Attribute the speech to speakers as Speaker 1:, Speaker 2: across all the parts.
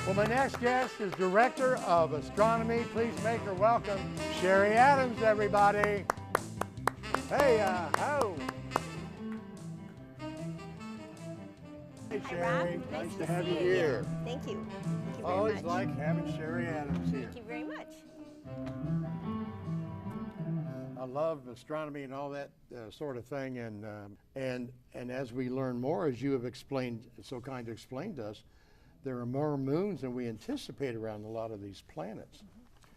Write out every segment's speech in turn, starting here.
Speaker 1: Well, my next guest is Director of Astronomy. Please make her welcome, Cheri Adams, everybody. Hey, ho. Hey, Cheri. Nice to have you here.
Speaker 2: Thank you. Thank you very
Speaker 1: Always
Speaker 2: much.
Speaker 1: like having Cheri Adams here.
Speaker 2: Thank you very much.
Speaker 1: I love astronomy and all that sort of thing, and as we learn more, as you have explained, so kind to explain to us, there are more moons than we anticipate around a lot of these planets.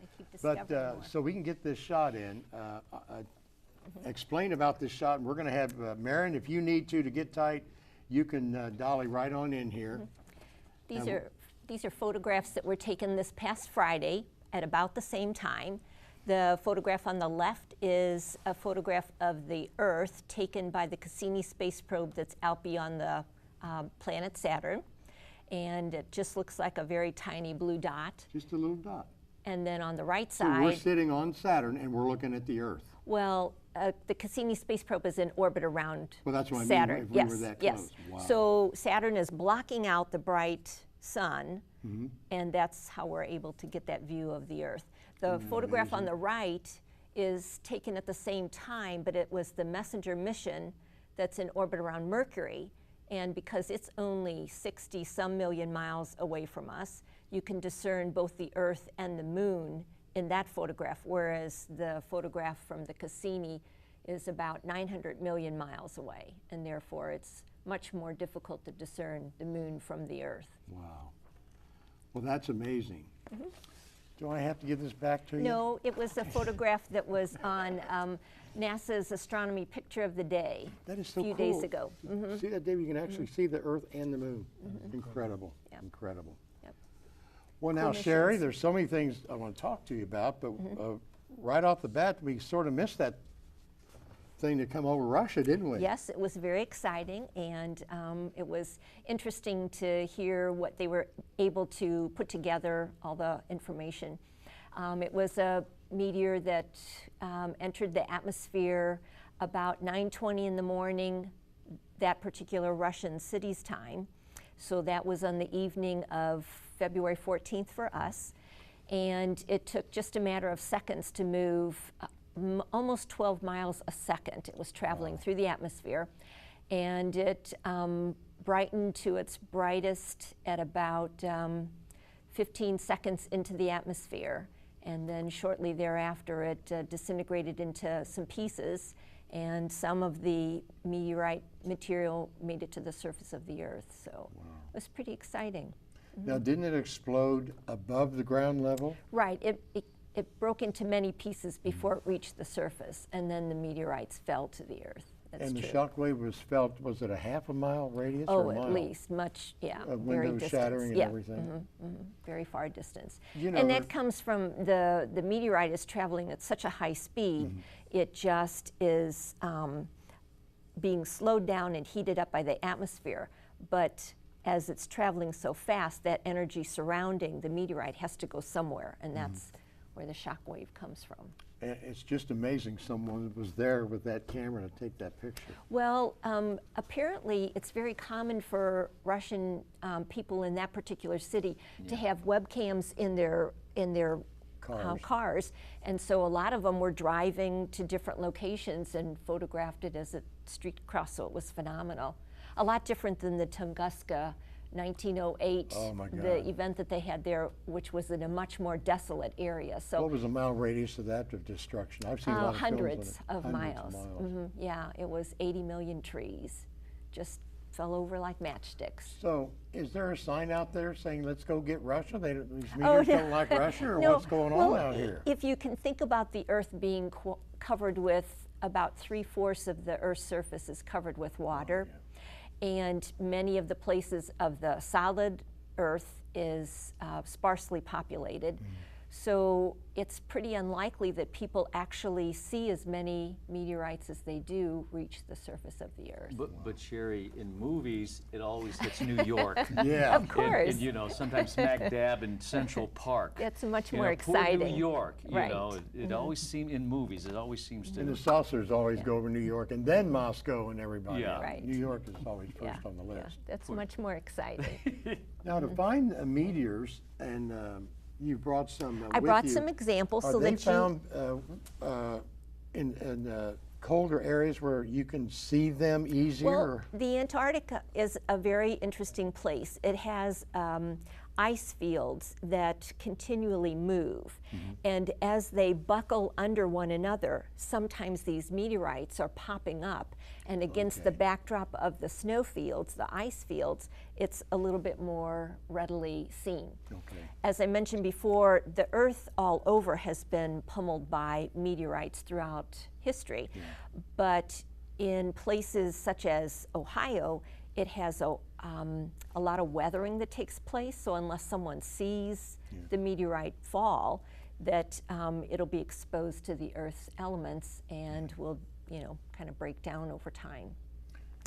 Speaker 2: I keep discovering more.
Speaker 1: So we can get this shot in. Explain about this shot, and we're going to have Marion, if you need to get tight, you can dolly right on in here.
Speaker 2: These are photographs that were taken this past Friday at about the same time. The photograph on the left is a photograph of the Earth taken by the Cassini space probe that's out beyond the planet Saturn. And it just looks like a very tiny blue dot.
Speaker 1: Just a little dot.
Speaker 2: And then on the right
Speaker 1: So
Speaker 2: side...
Speaker 1: we're sitting on Saturn and we're looking at the Earth.
Speaker 2: Well, the Cassini space probe is in orbit around
Speaker 1: well, that's what
Speaker 2: Saturn.
Speaker 1: I mean, if we were that close. Wow.
Speaker 2: So Saturn is blocking out the bright sun, and that's how we're able to get that view of the Earth. The photograph on the right is taken at the same time, but it was the Messenger mission that's in orbit around Mercury. And because it's only 60-some million miles away from us, you can discern both the Earth and the Moon in that photograph, whereas the photograph from the Cassini is about 900 million miles away, and therefore it's much more difficult to discern the Moon from the Earth.
Speaker 1: Wow. Well, that's amazing. Do I have to give this back to you?
Speaker 2: No, it was a photograph that was on NASA's Astronomy Picture of the Day
Speaker 1: a few
Speaker 2: days ago.
Speaker 1: See that, Dave? You can actually see the Earth and the Moon. Incredible. Yep. Incredible.
Speaker 2: Yep.
Speaker 1: Well, now, Cheri, there's so many things I want to talk to you about, but right off the bat, we sort of missed that thing to come over Russia, didn't we?
Speaker 2: Yes, it was very exciting, and it was interesting to hear what they were able to put together, all the information. It was a meteor that entered the atmosphere about 9:20 in the morning, that particular Russian city's time. So that was on the evening of February 14th for us, and it took just a matter of seconds to move almost 12 miles a second. It was traveling through the atmosphere, and it brightened to its brightest at about 15 seconds into the atmosphere, and then shortly thereafter it disintegrated into some pieces, and some of the meteorite material made it to the surface of the Earth. So it was pretty exciting.
Speaker 1: Now, didn't it explode above the ground level?
Speaker 2: Right. It broke into many pieces before it reached the surface, and then the meteorites fell to the Earth. That's
Speaker 1: and
Speaker 2: true.
Speaker 1: The shock wave was felt, was it a half a mile radius
Speaker 2: Oh,
Speaker 1: or a mile?
Speaker 2: at least, much, yeah,
Speaker 1: Of
Speaker 2: very
Speaker 1: windows
Speaker 2: distant.
Speaker 1: shattering and everything?
Speaker 2: Very far distance.
Speaker 1: You know,
Speaker 2: and that comes from the meteorite is traveling at such a high speed, it just is being slowed down and heated up by the atmosphere. But as it's traveling so fast, that energy surrounding the meteorite has to go somewhere, and that's where the shock wave comes from.
Speaker 1: And it's just amazing someone was there with that camera to take that picture.
Speaker 2: Well, apparently it's very common for Russian people in that particular city to have webcams in their cars, and so a lot of them were driving to different locations and photographed it as a street cross, so it was phenomenal. A lot different than the Tunguska 1908, the event that they had there, which was in a much more desolate area. So
Speaker 1: what was the mile radius of that of destruction? I've seen a lot of
Speaker 2: hundreds
Speaker 1: films
Speaker 2: of miles. Yeah, it was 80 million trees, just fell over like matchsticks.
Speaker 1: So, is there a sign out there saying, "Let's go get Russia"? These meteors don't like Russia, or what's going on out here?
Speaker 2: If you can think about the Earth being covered with about 3/4 of the Earth's surface is covered with water. And many of the places of the solid Earth is sparsely populated. So it's pretty unlikely that people actually see as many meteorites as they do reach the surface of the Earth.
Speaker 3: But Cheri, in movies, it always hits New York.
Speaker 1: Yeah.
Speaker 2: Of course.
Speaker 3: And you know, sometimes smack dab in Central Park.
Speaker 2: That's much
Speaker 3: You
Speaker 2: more
Speaker 3: know,
Speaker 2: exciting.
Speaker 3: Poor New York, you
Speaker 2: Right.
Speaker 3: know, it always seems, in movies, it always seems to.
Speaker 1: And the saucers always go over New York and then Moscow and everybody.
Speaker 3: Yeah.
Speaker 2: Right.
Speaker 1: New York is always first on the list.
Speaker 2: Yeah, that's much more exciting.
Speaker 1: Now, to find meteors, and you brought some
Speaker 2: I
Speaker 1: with
Speaker 2: brought
Speaker 1: you,
Speaker 2: some examples
Speaker 1: are
Speaker 2: so
Speaker 1: they
Speaker 2: that
Speaker 1: found in colder areas where you can see them easier?
Speaker 2: Well, the Antarctica is a very interesting place. It has ice fields that continually move. And as they buckle under one another, sometimes these meteorites are popping up. And against the
Speaker 1: Okay.
Speaker 2: backdrop of the snow fields, the ice fields, it's a little bit more readily seen.
Speaker 1: Okay.
Speaker 2: As I mentioned before, the Earth all over has been pummeled by meteorites throughout history. But in places such as Ohio, it has a lot of weathering that takes place. So unless someone sees the meteorite fall, that it'll be exposed to the Earth's elements and will, kind of break down over time.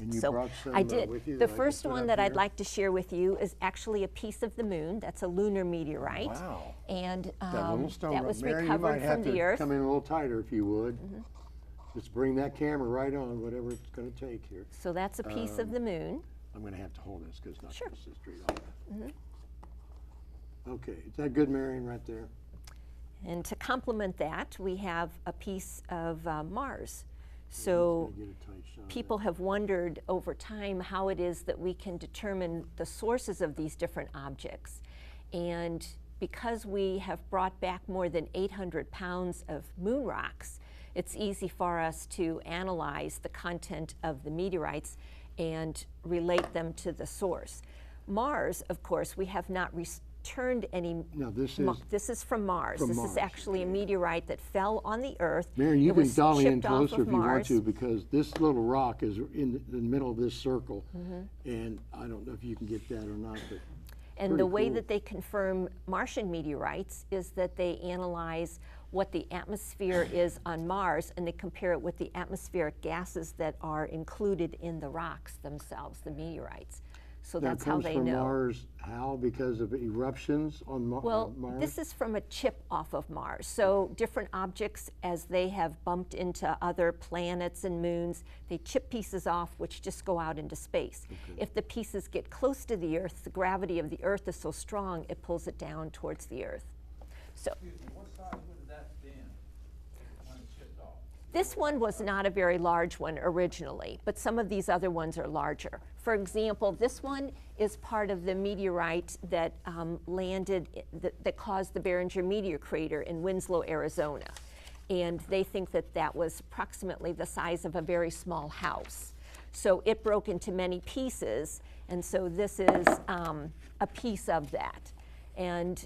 Speaker 1: And you
Speaker 2: So
Speaker 1: brought some
Speaker 2: I did.
Speaker 1: with you
Speaker 2: The
Speaker 1: that I could
Speaker 2: first
Speaker 1: put
Speaker 2: one
Speaker 1: up
Speaker 2: that I'd
Speaker 1: here?
Speaker 2: like to share with you is actually a piece of the moon. That's a lunar meteorite.
Speaker 1: Wow.
Speaker 2: And
Speaker 1: That little stone
Speaker 2: that
Speaker 1: rock.
Speaker 2: was
Speaker 1: Mary, you
Speaker 2: recovered
Speaker 1: might have
Speaker 2: from the
Speaker 1: to
Speaker 2: Earth.
Speaker 1: come in a little tighter if you would. Just bring that camera right on, whatever it's going to take here.
Speaker 2: So that's a piece of the moon.
Speaker 1: I'm going to have to hold this because it's not
Speaker 2: Sure.
Speaker 1: going to sit straight on. Okay, is that good, Marion, right there?
Speaker 2: And to complement that, we have a piece of Mars.
Speaker 1: Just
Speaker 2: So
Speaker 1: gotta get a tight shot of
Speaker 2: people have wondered over time how it is that we can determine the sources of these different objects. And because we have brought back more than 800 pounds of moon rocks, it's easy for us to analyze the content of the meteorites and relate them to the source. Mars, of course, we have not returned any.
Speaker 1: No, this
Speaker 2: This is from Mars.
Speaker 1: from
Speaker 2: This
Speaker 1: Mars,
Speaker 2: is actually a
Speaker 1: okay.
Speaker 2: meteorite that fell on the Earth.
Speaker 1: Mary, you
Speaker 2: It
Speaker 1: can
Speaker 2: was
Speaker 1: dolly in
Speaker 2: chipped off
Speaker 1: closer
Speaker 2: of
Speaker 1: if you want
Speaker 2: Mars.
Speaker 1: to, because this little rock is in the middle of this circle,
Speaker 2: Mm-hmm.
Speaker 1: and I don't know if you can get that or not, but
Speaker 2: And
Speaker 1: pretty
Speaker 2: the way
Speaker 1: cool.
Speaker 2: that they confirm Martian meteorites is that they analyze what the atmosphere is on Mars, and they compare it with the atmospheric gases that are included in the rocks themselves, the meteorites. So
Speaker 1: that
Speaker 2: that's how
Speaker 1: comes
Speaker 2: they
Speaker 1: from
Speaker 2: know.
Speaker 1: Mars. How? Because of eruptions on
Speaker 2: Well,
Speaker 1: Mars?
Speaker 2: this is from a chip off of Mars. So different objects, as they have bumped into other planets and moons, they chip pieces off, which just go out into space. If the pieces get close to the Earth, the gravity of the Earth is so strong, it pulls it down towards the Earth. So
Speaker 4: Excuse me, what size would have that been when it chipped off?
Speaker 2: this one was not a very large one originally, but some of these other ones are larger. For example, this one is part of the meteorite that landed, that caused the Barringer meteor crater in Winslow, Arizona. And they think that that was approximately the size of a very small house. So it broke into many pieces, and so this is a piece of that. And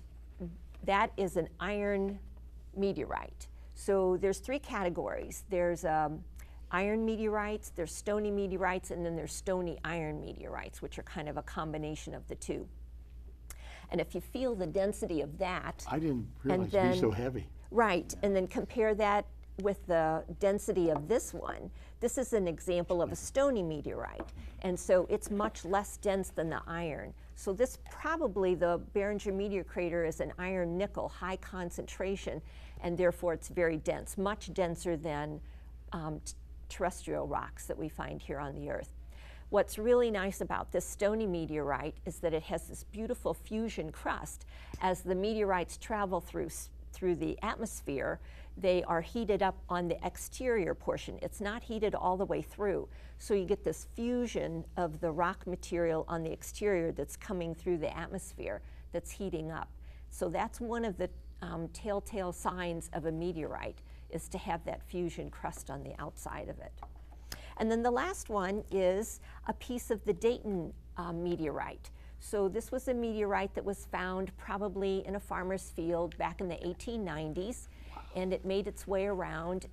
Speaker 2: that is an iron meteorite. So there's three categories. There's iron meteorites, there's stony meteorites, and then there's stony iron meteorites, which are kind of a combination of the two. And if you feel the density of that,
Speaker 1: I didn't realize
Speaker 2: and
Speaker 1: it'd be so
Speaker 2: then-
Speaker 1: heavy.
Speaker 2: right, and then compare that with the density of this one, this is an example of a stony meteorite. And so it's much less dense than the iron. So this probably, the Barringer meteor crater is an iron nickel, high concentration, and therefore it's very dense, much denser than terrestrial rocks that we find here on the Earth. What's really nice about this stony meteorite is that it has this beautiful fusion crust. As the meteorites travel through the atmosphere, they are heated up on the exterior portion. It's not heated all the way through. So you get this fusion of the rock material on the exterior that's coming through the atmosphere that's heating up. So that's one of the telltale signs of a meteorite, is to have that fusion crust on the outside of it. And then the last one is a piece of the Dayton meteorite. So this was a meteorite that was found probably in a farmer's field back in the 1890s, and it made its way around.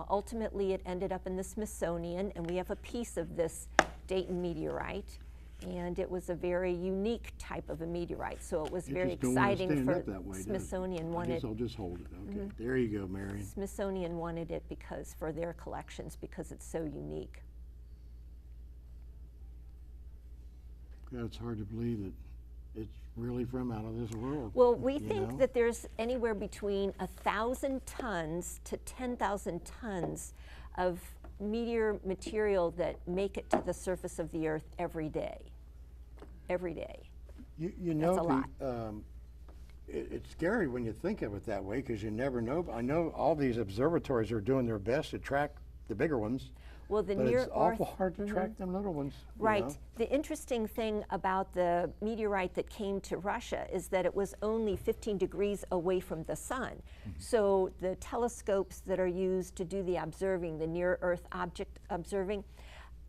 Speaker 2: Ultimately, it ended up in the Smithsonian, and we have a piece of this Dayton meteorite, and it was a very unique type of a meteorite, so it was
Speaker 1: It
Speaker 2: very
Speaker 1: just don't wanna
Speaker 2: exciting
Speaker 1: stand
Speaker 2: for
Speaker 1: up that way, does it?
Speaker 2: Smithsonian
Speaker 1: I
Speaker 2: wanted.
Speaker 1: guess I'll just hold it. Okay, there you go, Marion.
Speaker 2: Smithsonian wanted it because for their collections, because it's so unique.
Speaker 1: Yeah, it's hard to believe that it's really from out of this world.
Speaker 2: Well, we
Speaker 1: you
Speaker 2: think
Speaker 1: know?
Speaker 2: that there's anywhere between 1,000 tons to 10,000 tons of meteor material that make it to the surface of the Earth every day. Every day.
Speaker 1: You
Speaker 2: That's
Speaker 1: know,
Speaker 2: a lot.
Speaker 1: it's scary when you think of it that way because you never know. I know all these observatories are doing their best to track the bigger ones,
Speaker 2: Well, the
Speaker 1: but
Speaker 2: near
Speaker 1: it's awful
Speaker 2: Earth,
Speaker 1: hard to track them little ones. you
Speaker 2: right.
Speaker 1: know?
Speaker 2: The interesting thing about the meteorite that came to Russia is that it was only 15 degrees away from the sun. So the telescopes that are used to do the observing, the near Earth object observing,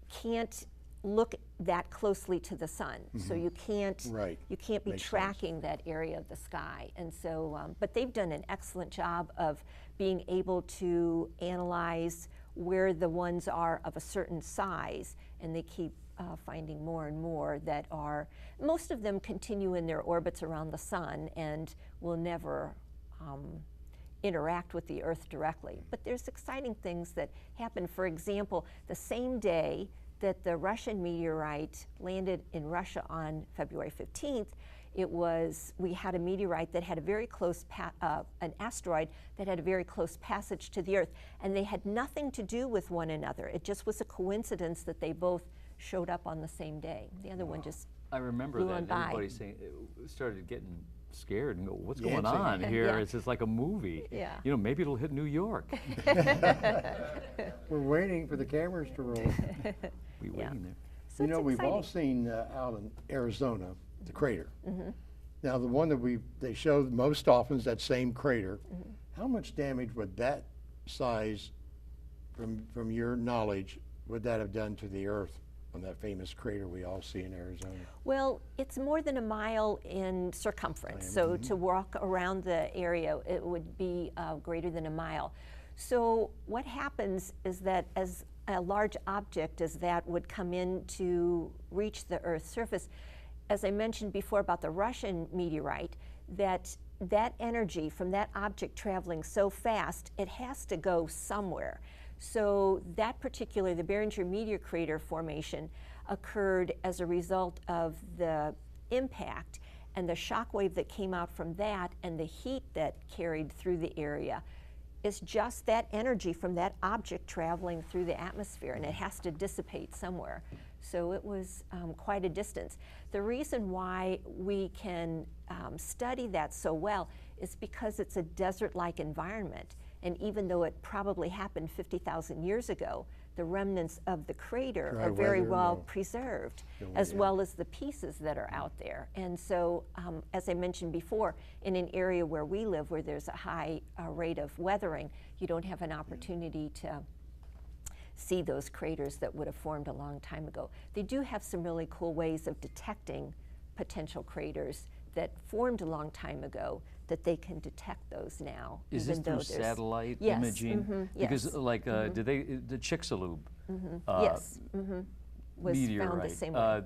Speaker 2: can't look that closely to the sun. So you can't
Speaker 1: Right.
Speaker 2: you can't be
Speaker 1: Makes sense.
Speaker 2: tracking that area of the sky. And so, but they've done an excellent job of being able to analyze where the ones are of a certain size, and they keep finding more and more that are, most of them continue in their orbits around the sun and will never interact with the Earth directly. But there's exciting things that happen. For example, the same day that the Russian meteorite landed in Russia on February 15th, we had a meteorite that had a very close, an asteroid that had a very close passage to the Earth, and they had nothing to do with one another. It just was a coincidence that they both showed up on the same day. The other one just
Speaker 3: I remember
Speaker 2: flew
Speaker 3: that,
Speaker 2: on
Speaker 3: and
Speaker 2: by.
Speaker 3: everybody saying, started getting scared and go, what's
Speaker 1: Yeah,
Speaker 3: going
Speaker 1: it's
Speaker 3: on here?
Speaker 2: Yeah.
Speaker 3: It's just like a movie.
Speaker 2: Yeah.
Speaker 3: You know, maybe it'll hit New York.
Speaker 1: We're waiting for the cameras to roll.
Speaker 3: We
Speaker 2: Yeah.
Speaker 3: waiting there.
Speaker 2: So
Speaker 1: You know,
Speaker 2: it's
Speaker 1: we've all
Speaker 2: exciting.
Speaker 1: seen out in Arizona, the crater. Now, the one that they show most often is that same crater. How much damage would that size, from your knowledge, would that have done to the Earth on that famous crater we all see in Arizona?
Speaker 2: Well, it's more than a mile in circumference. So to walk around the area, it would be greater than a mile. So what happens is that as a large object as that would come in to reach the Earth's surface, as I mentioned before about the Russian meteorite, that energy from that object traveling so fast, it has to go somewhere. So that particular, the Barringer Meteor Crater formation, occurred as a result of the impact and the shock wave that came out from that and the heat that carried through the area. Is just that energy from that object traveling through the atmosphere, and it has to dissipate somewhere. So it was quite a distance. The reason why we can study that so well is because it's a desert-like environment. And even though it probably happened 50,000 years ago, the remnants of the crater
Speaker 1: Dry
Speaker 2: are very
Speaker 1: weather,
Speaker 2: well
Speaker 1: no.
Speaker 2: preserved,
Speaker 1: Still,
Speaker 2: as
Speaker 1: yeah.
Speaker 2: well as the pieces that are out there. And so, as I mentioned before, in an area where we live, where there's a high rate of weathering, you don't have an opportunity to see those craters that would have formed a long time ago. They do have some really cool ways of detecting potential craters that formed a long time ago, that they can detect those now.
Speaker 3: Is this
Speaker 2: even though
Speaker 3: through
Speaker 2: there's-
Speaker 3: satellite
Speaker 2: Yes,
Speaker 3: imaging? Because
Speaker 2: yes.
Speaker 3: like, did the Chicxulub
Speaker 2: Yes, was found the
Speaker 3: meteorite,
Speaker 2: same way.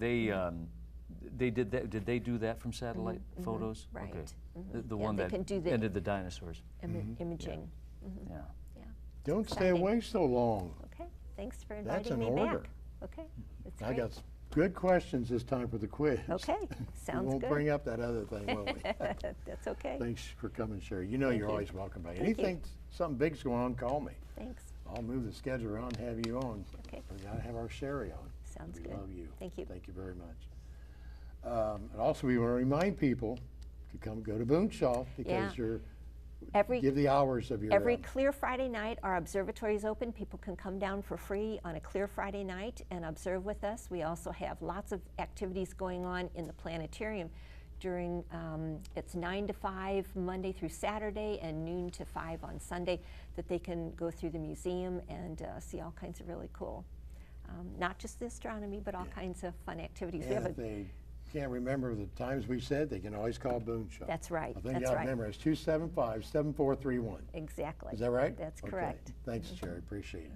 Speaker 3: they did that, did they do that from satellite photos?
Speaker 2: right.
Speaker 3: Okay. The
Speaker 2: Yeah,
Speaker 3: one
Speaker 2: they
Speaker 3: that
Speaker 2: can do the
Speaker 3: ended the dinosaurs.
Speaker 2: Imaging.
Speaker 3: Yeah.
Speaker 2: Yeah.
Speaker 1: Don't stay
Speaker 2: exciting.
Speaker 1: away so long.
Speaker 2: Okay, thanks for
Speaker 1: That's
Speaker 2: inviting
Speaker 1: an
Speaker 2: me
Speaker 1: order.
Speaker 2: back. Okay, that's
Speaker 1: I
Speaker 2: great.
Speaker 1: got good questions this time for the quiz.
Speaker 2: Okay,
Speaker 1: We
Speaker 2: sounds
Speaker 1: won't
Speaker 2: good.
Speaker 1: bring up that other thing, will we?
Speaker 2: That's okay.
Speaker 1: Thanks for coming, Cheri. You know
Speaker 2: Thank
Speaker 1: you're
Speaker 2: you.
Speaker 1: always welcome back.
Speaker 2: Thank you.
Speaker 1: Anything, something big's going on, call me.
Speaker 2: Thanks.
Speaker 1: I'll move the schedule around and have you on.
Speaker 2: Okay.
Speaker 1: We gotta have our Cheri on.
Speaker 2: Sounds
Speaker 1: We
Speaker 2: good.
Speaker 1: love you.
Speaker 2: Thank you.
Speaker 1: Thank you very much. And also, we want to remind people to come go to Boonshoft
Speaker 2: Yeah.
Speaker 1: because you're,
Speaker 2: Every
Speaker 1: give the hours of your.
Speaker 2: Every clear Friday night, our observatory is open. People can come down for free on a clear Friday night and observe with us. We also have lots of activities going on in the planetarium during, it's 9 to 5 Monday through Saturday and noon to 5 on Sunday, that they can go through the museum and see all kinds of really cool, not just the astronomy, but all kinds of fun activities. We
Speaker 1: And
Speaker 2: have
Speaker 1: if they can't remember the times we said, they can always call Boonshoft.
Speaker 2: That's right,
Speaker 1: I think
Speaker 2: that's
Speaker 1: you got to
Speaker 2: right.
Speaker 1: remember, it's 275-7431.
Speaker 2: Exactly.
Speaker 1: Is that right?
Speaker 2: That's
Speaker 1: Okay.
Speaker 2: correct.
Speaker 1: Thanks, Cheri, appreciate it.